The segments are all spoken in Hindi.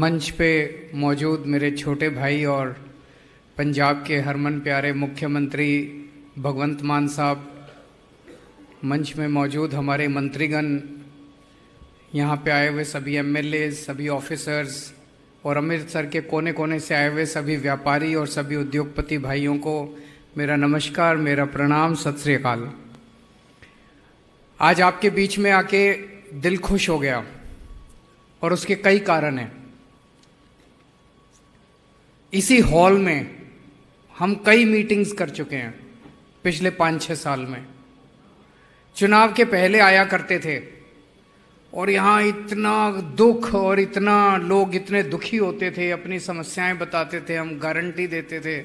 मंच पे मौजूद मेरे छोटे भाई और पंजाब के हरमन प्यारे मुख्यमंत्री भगवंत मान साहब, मंच में मौजूद हमारे मंत्रीगण, यहाँ पे आए हुए सभी एमएलए, सभी ऑफिसर्स और अमृतसर के कोने कोने से आए हुए सभी व्यापारी और सभी उद्योगपति भाइयों को मेरा नमस्कार, मेरा प्रणाम, सत श्री अकाल। आज आपके बीच में आके दिल खुश हो गया और उसके कई कारण हैं। इसी हॉल में हम कई मीटिंग्स कर चुके हैं पिछले 5-6 साल में। चुनाव के पहले आया करते थे और यहाँ इतना दुख और इतना लोग इतने दुखी होते थे, अपनी समस्याएं बताते थे, हम गारंटी देते थे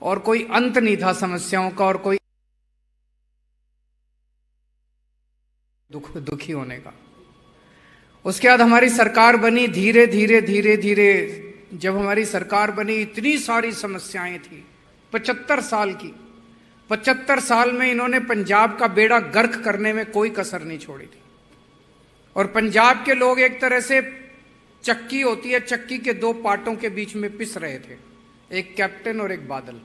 और कोई अंत नहीं था समस्याओं का और कोई दुखी होने का। उसके बाद हमारी सरकार बनी, धीरे धीरे जब हमारी सरकार बनी इतनी सारी समस्याएं थी 75 साल की। 75 साल में इन्होंने पंजाब का बेड़ा गर्क करने में कोई कसर नहीं छोड़ी थी। और पंजाब के लोग एक तरह से चक्की होती है, चक्की के 2 पार्टों के बीच में पिस रहे थे, एक कैप्टन और एक बादल।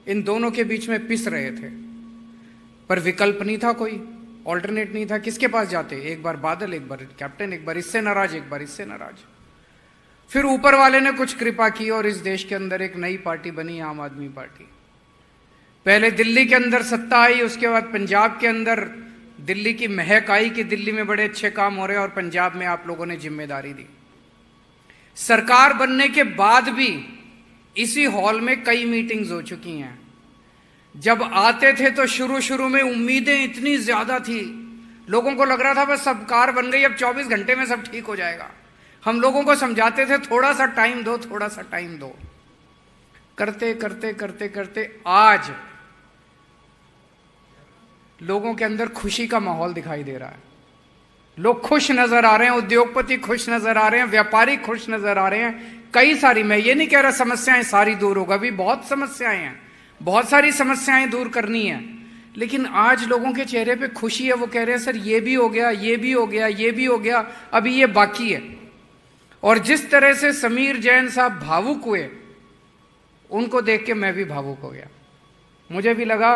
इन दोनों के बीच में पिस रहे थे, पर विकल्प नहीं था, कोई ऑल्टरनेट नहीं था। किसके पास जाते? एक बार बादल, एक बार कैप्टन, एक बार इससे नाराज, एक बार इससे नाराज। फिर ऊपर वाले ने कुछ कृपा की और इस देश के अंदर एक नई पार्टी बनी, आम आदमी पार्टी। पहले दिल्ली के अंदर सत्ता आई, उसके बाद पंजाब के अंदर दिल्ली की महक आई कि दिल्ली में बड़े अच्छे काम हो रहे हैं और पंजाब में आप लोगों ने जिम्मेदारी दी। सरकार बनने के बाद भी इसी हॉल में कई मीटिंग्स हो चुकी हैं। जब आते थे तो शुरू में उम्मीदें इतनी ज्यादा थी, लोगों को लग रहा था बस सरकार बन गई, अब 24 घंटे में सब ठीक हो जाएगा। हम लोगों को समझाते थे थोड़ा सा टाइम दो, थोड़ा सा टाइम दो। करते आज लोगों के अंदर खुशी का माहौल दिखाई दे रहा है। लोग खुश नजर आ रहे हैं, उद्योगपति खुश नजर आ रहे हैं, व्यापारी खुश नजर आ रहे हैं। कई सारी, मैं ये नहीं कह रहा समस्याएं सारी दूर होगा, अभी बहुत समस्याएं हैं, बहुत सारी समस्याएं दूर करनी है, लेकिन आज लोगों के चेहरे पे खुशी है। वो कह रहे हैं सर ये भी हो गया, ये भी हो गया, ये भी हो गया, अभी ये बाकी है। और जिस तरह से समीर जैन साहब भावुक हुए, उनको देख के मैं भी भावुक हो गया। मुझे भी लगा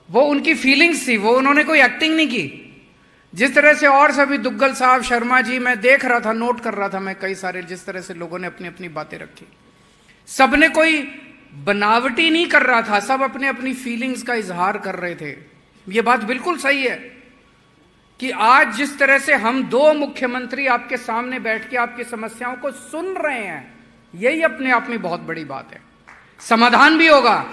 वो उनकी फीलिंग्स थी, वो उन्होंने कोई एक्टिंग नहीं की। जिस तरह से और सभी दुग्गल साहब, शर्मा जी, मैं देख रहा था, नोट कर रहा था मैं, कई सारे जिस तरह से लोगों ने अपनी अपनी बातें रखी, सबने कोई बनावटी नहीं कर रहा था, सब अपने अपनी फीलिंग्स का इजहार कर रहे थे। ये बात बिल्कुल सही है कि आज जिस तरह से हम 2 मुख्यमंत्री आपके सामने बैठ के आपकी समस्याओं को सुन रहे हैं, यही अपने आप में बहुत बड़ी बात है। समाधान भी होगा,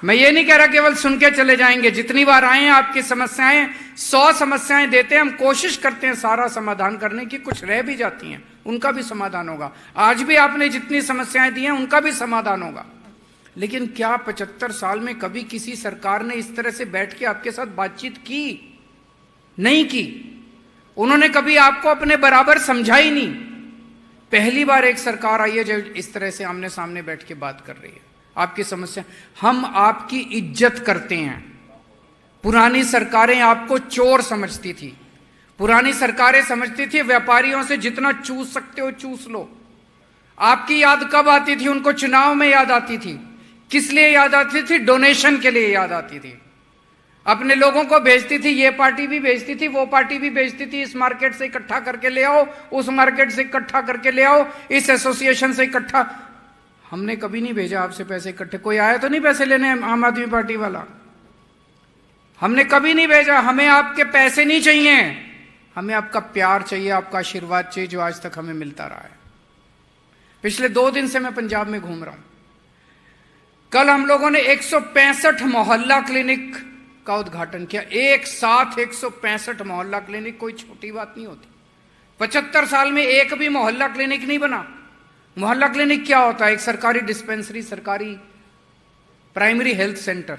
मैं ये नहीं कह रहा केवल सुन के चले जाएंगे। जितनी बार आए हैं आपकी समस्याएं, 100 समस्याएं देते हैं, हम कोशिश करते हैं सारा समाधान करने की, कुछ रह भी जाती हैं उनका भी समाधान होगा। आज भी आपने जितनी समस्याएं दी हैं उनका भी समाधान होगा। लेकिन क्या 75 साल में कभी किसी सरकार ने इस तरह से बैठ के आपके साथ बातचीत की? नहीं की। उन्होंने कभी आपको अपने बराबर समझा ही नहीं। पहली बार एक सरकार आई है जो इस तरह से आमने सामने बैठ के बात कर रही है आपकी समस्या। हम आपकी इज्जत करते हैं। पुरानी सरकारें आपको चोर समझती थी, पुरानी सरकारें समझती थी व्यापारियों से जितना चूस सकते हो चूस लो। आपकी याद कब आती थी? उनको चुनाव में याद आती थी। किस लिए याद आती थी? डोनेशन के लिए याद आती थी। अपने लोगों को भेजती थी, ये पार्टी भी भेजती थी, वो पार्टी भी भेजती थी, इस मार्केट से इकट्ठा करके ले आओ, उस मार्केट से इकट्ठा करके ले आओ, इस एसोसिएशन से इकट्ठा। हमने कभी नहीं भेजा आपसे पैसे इकट्ठे। कोई आया तो नहीं पैसे लेने आम आदमी पार्टी वाला? हमने कभी नहीं भेजा। हमें आपके पैसे नहीं चाहिए, हमें आपका प्यार चाहिए, आपका आशीर्वाद चाहिए, जो आज तक हमें मिलता रहा है। पिछले 2 दिन से मैं पंजाब में घूम रहा हूं। कल हम लोगों ने 165 मोहल्ला क्लिनिक का उद्घाटन किया। एक साथ 165 मोहल्ला क्लिनिक कोई छोटी बात नहीं होती। 75 साल में एक भी मोहल्ला क्लिनिक नहीं बना। मोहल्ला क्लिनिक क्या होता है? एक सरकारी डिस्पेंसरी, सरकारी प्राइमरी हेल्थ सेंटर।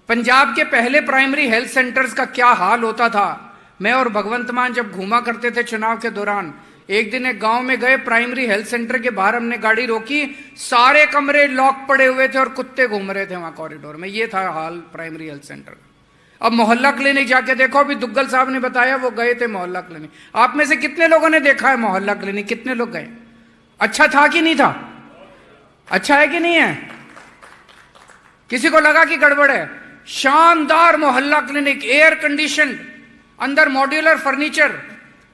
पंजाब के पहले प्राइमरी हेल्थ सेंटर्स का क्या हाल होता था, मैं और भगवंत मान जब घूमा करते थे चुनाव के दौरान, एक दिन एक गांव में गए, प्राइमरी हेल्थ सेंटर के बाहर हमने गाड़ी रोकी, सारे कमरे लॉक पड़े हुए थे और कुत्ते घूम रहे थे वहां कॉरिडोर में। ये था हाल प्राइमरी हेल्थ सेंटर। अब मोहल्ला क्लिनिक जाके देखो, अभी दुग्गल साहब ने बताया वो गए थे मोहल्ला क्लिनिक। आप में से कितने लोगों ने देखा है मोहल्ला क्लिनिक? कितने लोग गए? अच्छा था कि नहीं था? अच्छा है कि नहीं है? किसी को लगा कि गड़बड़ है? शानदार मोहल्ला क्लिनिक, एयर कंडीशन, अंदर मॉड्यूलर फर्नीचर,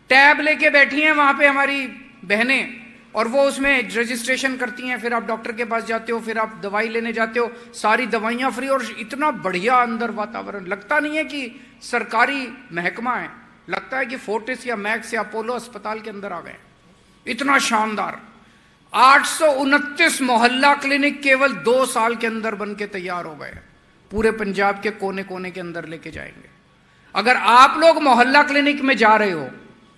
टैब लेके बैठी हैं वहां पे हमारी बहनें, और वो उसमें रजिस्ट्रेशन करती हैं, फिर आप डॉक्टर के पास जाते हो, फिर आप दवाई लेने जाते हो, सारी दवाइयां फ्री, और इतना बढ़िया अंदर वातावरण। लगता नहीं है कि सरकारी महकमा है, लगता है कि फोर्टिस या मैक्स या अपोलो अस्पताल के अंदर आ गए। इतना शानदार 829 मोहल्ला क्लिनिक केवल 2 साल के अंदर बन के तैयार हो गए। पूरे पंजाब के कोने कोने के अंदर लेके जाएंगे। अगर आप लोग मोहल्ला क्लिनिक में जा रहे हो,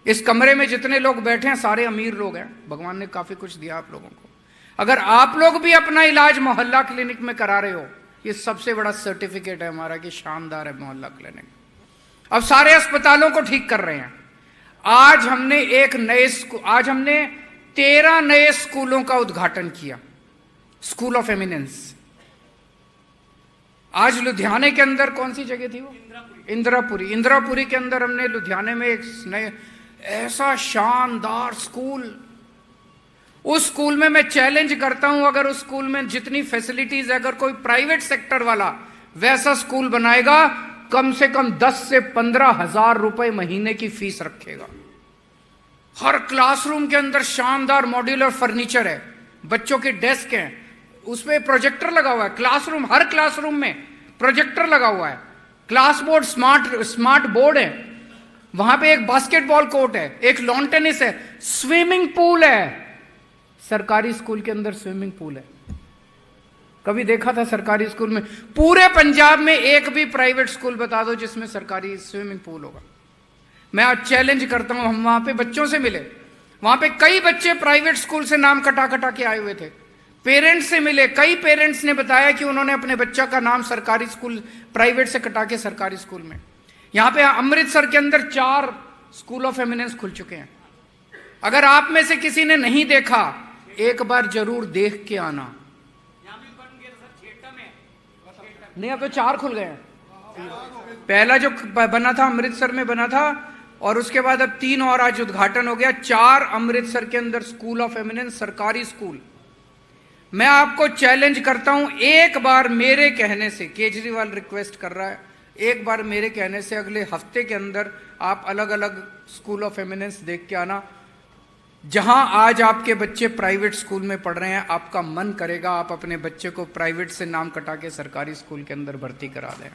इस कमरे में जितने लोग बैठे हैं सारे अमीर लोग हैं, भगवान ने काफी कुछ दिया आप लोगों को। अगर आप लोग भी अपना इलाज मोहल्ला क्लिनिक में करा रहे हो, ये सबसे बड़ा सर्टिफिकेट है हमारा कि शानदार है मोहल्ला क्लिनिक। अब सारे अस्पतालों को ठीक कर रहे हैं। आज हमने 13 नए स्कूलों का उद्घाटन किया, स्कूल ऑफ एमिनेंस। आज लुधियाने के अंदर कौन सी जगह थी वो? इंदिरापुरी के अंदर हमने लुधियाने में एक नए ऐसा शानदार स्कूल। उस स्कूल में मैं चैलेंज करता हूं, अगर उस स्कूल में जितनी फैसिलिटीज है, अगर कोई प्राइवेट सेक्टर वाला वैसा स्कूल बनाएगा, कम से कम 10 से 15 हजार रुपए महीने की फीस रखेगा। हर क्लासरूम के अंदर शानदार मॉड्यूलर फर्नीचर है, बच्चों के डेस्क हैं, उसमें प्रोजेक्टर लगा हुआ है। क्लासरूम, हर क्लासरूम में प्रोजेक्टर लगा हुआ है, क्लास बोर्ड स्मार्ट बोर्ड है, वहां पे एक बास्केटबॉल कोर्ट है, एक लॉन टेनिस है, स्विमिंग पूल है। सरकारी स्कूल के अंदर स्विमिंग पूल है। कभी देखा था सरकारी स्कूल में? पूरे पंजाब में एक भी प्राइवेट स्कूल बता दो जिसमें सरकारी स्विमिंग पूल होगा। मैं आज चैलेंज करता हूं, हम वहां पे बच्चों से मिले, वहां पे कई बच्चे प्राइवेट स्कूल से नाम कटा कटा के आए हुए थे। पेरेंट्स से मिले, कई पेरेंट्स ने बताया कि उन्होंने अपने बच्चा का नाम सरकारी स्कूल प्राइवेट से कटा के सरकारी स्कूल में। यहां पे अमृतसर के अंदर 4 स्कूल ऑफ एमिनेंस खुल चुके हैं। अगर आप में से किसी ने नहीं देखा, एक बार जरूर देख के आना। नहीं, अब तो 4 खुल गए हैं। पहला जो बना था अमृतसर में बना था, और उसके बाद अब 3 और आज उद्घाटन हो गया। 4 अमृतसर के अंदर स्कूल ऑफ एमिनेंस, सरकारी स्कूल। मैं आपको चैलेंज करता हूं, एक बार मेरे कहने से, केजरीवाल रिक्वेस्ट कर रहा है, एक बार मेरे कहने से अगले हफ्ते के अंदर आप अलग अलग स्कूल ऑफ एमिनेंस देख के आना। जहां आज आपके बच्चे प्राइवेट स्कूल में पढ़ रहे हैं, आपका मन करेगा आप अपने बच्चे को प्राइवेट से नाम कटा के सरकारी स्कूल के अंदर भर्ती करा दें।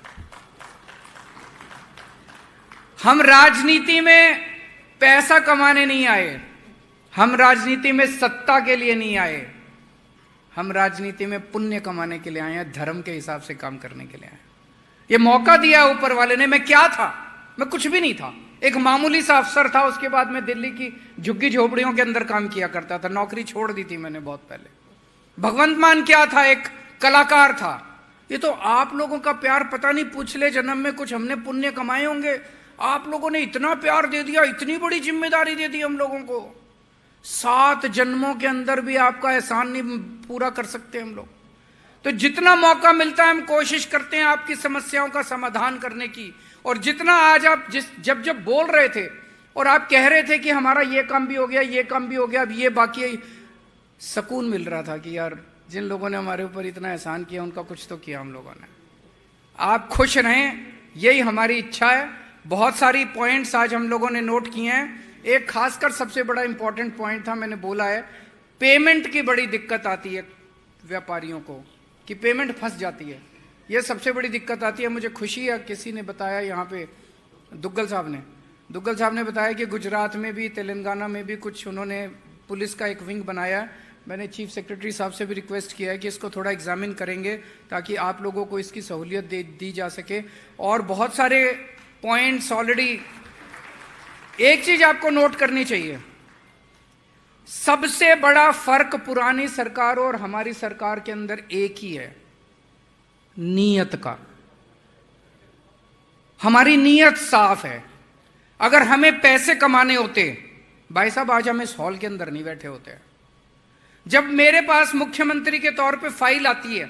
हम राजनीति में पैसा कमाने नहीं आए, हम राजनीति में सत्ता के लिए नहीं आए, हम राजनीति में पुण्य कमाने के लिए आए हैं, धर्म के हिसाब से काम करने के लिए आए। ये मौका दिया ऊपर वाले ने। मैं क्या था? मैं कुछ भी नहीं था, एक मामूली सा अफसर था। उसके बाद मैं दिल्ली की झुग्गी झोपड़ियों के अंदर काम किया करता था, नौकरी छोड़ दी थी मैंने बहुत पहले। भगवंत मान क्या था? एक कलाकार था। ये तो आप लोगों का प्यार, पता नहीं पिछले जन्म में कुछ हमने पुण्य कमाए होंगे, आप लोगों ने इतना प्यार दे दिया, इतनी बड़ी जिम्मेदारी दे दी हम लोगों को। 7 जन्मों के अंदर भी आपका एहसान नहीं पूरा कर सकते हम लोग। तो जितना मौका मिलता है हम कोशिश करते हैं आपकी समस्याओं का समाधान करने की। और जितना आज आप जब बोल रहे थे और आप कह रहे थे कि हमारा ये काम भी हो गया, ये काम भी हो गया, अब ये बाकी है, सुकून मिल रहा था कि यार जिन लोगों ने हमारे ऊपर इतना एहसान किया उनका कुछ तो किया हम लोगों ने। आप खुश रहें, यही हमारी इच्छा है। बहुत सारी पॉइंट्स आज हम लोगों ने नोट किए हैं। एक खासकर सबसे बड़ा इंपॉर्टेंट पॉइंट था, मैंने बोला है, पेमेंट की बड़ी दिक्कत आती है व्यापारियों को, कि पेमेंट फंस जाती है। यह सबसे बड़ी दिक्कत आती है। मुझे खुशी है, किसी ने बताया यहाँ पे, दुग्गल साहब ने बताया कि गुजरात में भी, तेलंगाना में भी कुछ उन्होंने पुलिस का एक विंग बनाया है। मैंने चीफ सेक्रेटरी साहब से भी रिक्वेस्ट किया है कि इसको थोड़ा एग्जामिन करेंगे ताकि आप लोगों को इसकी सहूलियत दी जा सके। और बहुत सारे पॉइंट्स ऑलरेडी। एक चीज आपको नोट करनी चाहिए, सबसे बड़ा फर्क पुरानी सरकार और हमारी सरकार के अंदर एक ही है, नीयत का। हमारी नीयत साफ है। अगर हमें पैसे कमाने होते, भाई साहब आज हम इस हॉल के अंदर नहीं बैठे होते। जब मेरे पास मुख्यमंत्री के तौर पे फाइल आती है,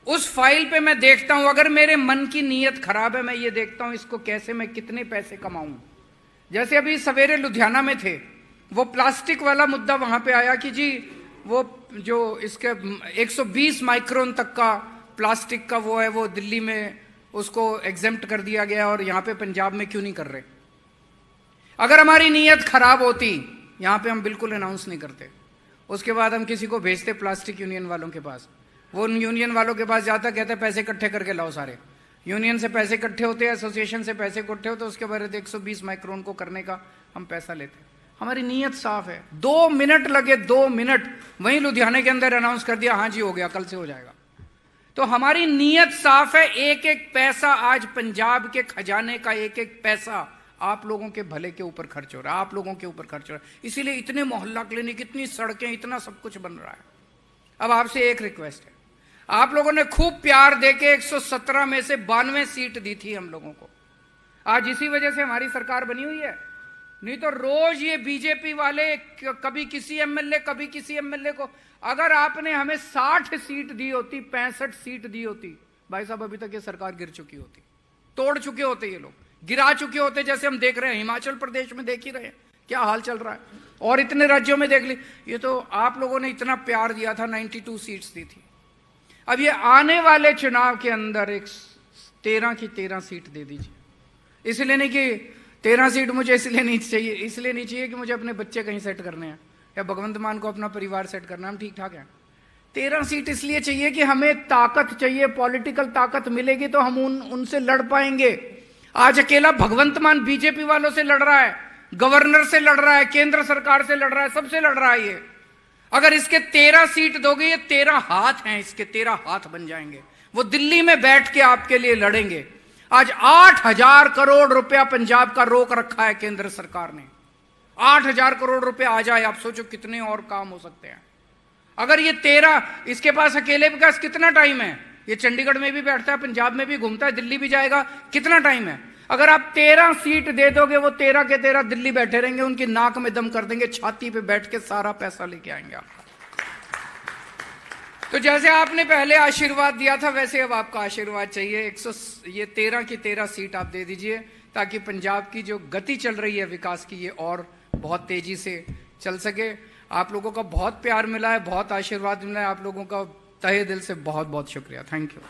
उस फाइल पे मैं देखता हूं, अगर मेरे मन की नीयत खराब है, मैं ये देखता हूं इसको कैसे मैं कितने पैसे कमाऊं। जैसे अभी सवेरे लुधियाना में थे, वो प्लास्टिक वाला मुद्दा वहां पे आया कि जी वो जो इसके 120 माइक्रोन तक का प्लास्टिक का वो है, वो दिल्ली में उसको एग्जेम्प्ट कर दिया गया और यहां पे पंजाब में क्यों नहीं कर रहे। अगर हमारी नीयत खराब होती, यहां पे हम बिल्कुल अनाउंस नहीं करते, उसके बाद हम किसी को भेजते प्लास्टिक यूनियन वालों के पास, वो यूनियन वालों के पास जाता, कहता पैसे इकट्ठे करके लाओ, सारे यूनियन से पैसे इकट्ठे होते हैं, एसोसिएशन से पैसे इकट्ठे होते, उसके बाद 120 माइक्रोन को करने का हम पैसा लेते। हमारी नीयत साफ है। 2 मिनट लगे, 2 मिनट, वहीं लुधियाने के अंदर अनाउंस कर दिया, हाँ जी हो गया, कल से हो जाएगा। तो हमारी नीयत साफ है। एक एक पैसा आज पंजाब के खजाने का, एक एक पैसा आप लोगों के भले के ऊपर खर्च हो रहा है, आप लोगों के ऊपर खर्च हो रहा है। इसीलिए इतने मोहल्ला क्लिनिक, इतनी सड़कें, इतना सब कुछ बन रहा है। अब आपसे एक रिक्वेस्ट है, आप लोगों ने खूब प्यार देके 117 में से 92 सीट दी थी हम लोगों को, आज इसी वजह से हमारी सरकार बनी हुई है। नहीं तो रोज ये बीजेपी वाले कभी किसी एमएलए, कभी किसी एमएलए को, अगर आपने हमें 60 सीट दी होती, 65 सीट दी होती, भाई साहब अभी तक ये सरकार गिर चुकी होती, तोड़ चुके होते, ये लोग गिरा चुके होते। जैसे हम देख रहे हैं हिमाचल प्रदेश में, देख ही रहे हैं क्या हाल चल रहा है, और इतने राज्यों में देख ली। ये तो आप लोगों ने इतना प्यार दिया था, 92 सीट्स दी थी। अब ये आने वाले चुनाव के अंदर एक 13 की 13 सीट दे दीजिए। इसलिए नहीं कि 13 सीट मुझे इसलिए नहीं चाहिए कि मुझे अपने बच्चे कहीं सेट करने हैं या भगवंत मान को अपना परिवार सेट करना है, हम ठीक ठाक हैं। 13 सीट इसलिए चाहिए कि हमें ताकत चाहिए, पॉलिटिकल ताकत मिलेगी तो हम उनसे लड़ पाएंगे। आज अकेला भगवंत मान बीजेपी वालों से लड़ रहा है, गवर्नर से लड़ रहा है, केंद्र सरकार से लड़ रहा है, सबसे लड़ रहा है ये। अगर इसके 13 सीट दोगे, ये 13 हाथ हैं, इसके 13 हाथ बन जाएंगे। वो दिल्ली में बैठ के आपके लिए लड़ेंगे। आज 8,000 करोड़ रुपया पंजाब का रोक रखा है केंद्र सरकार ने। 8,000 करोड़ रुपया आ जाए, आप सोचो कितने और काम हो सकते हैं। अगर ये 13, इसके पास अकेले के पास कितना टाइम है, ये चंडीगढ़ में भी बैठता है, पंजाब में भी घूमता है, दिल्ली भी जाएगा, कितना टाइम है। अगर आप 13 सीट दे दोगे, वो 13 के 13 दिल्ली बैठे रहेंगे, उनकी नाक में दम कर देंगे, छाती पे बैठ के सारा पैसा लेके आएंगे आपका। तो जैसे आपने पहले आशीर्वाद दिया था, वैसे अब आपका आशीर्वाद चाहिए। 13 की 13 सीट आप दे दीजिए, ताकि पंजाब की जो गति चल रही है विकास की, ये और बहुत तेजी से चल सके। आप लोगों का बहुत प्यार मिला है, बहुत आशीर्वाद मिला है, आप लोगों का तहे दिल से बहुत बहुत शुक्रिया। Thank you.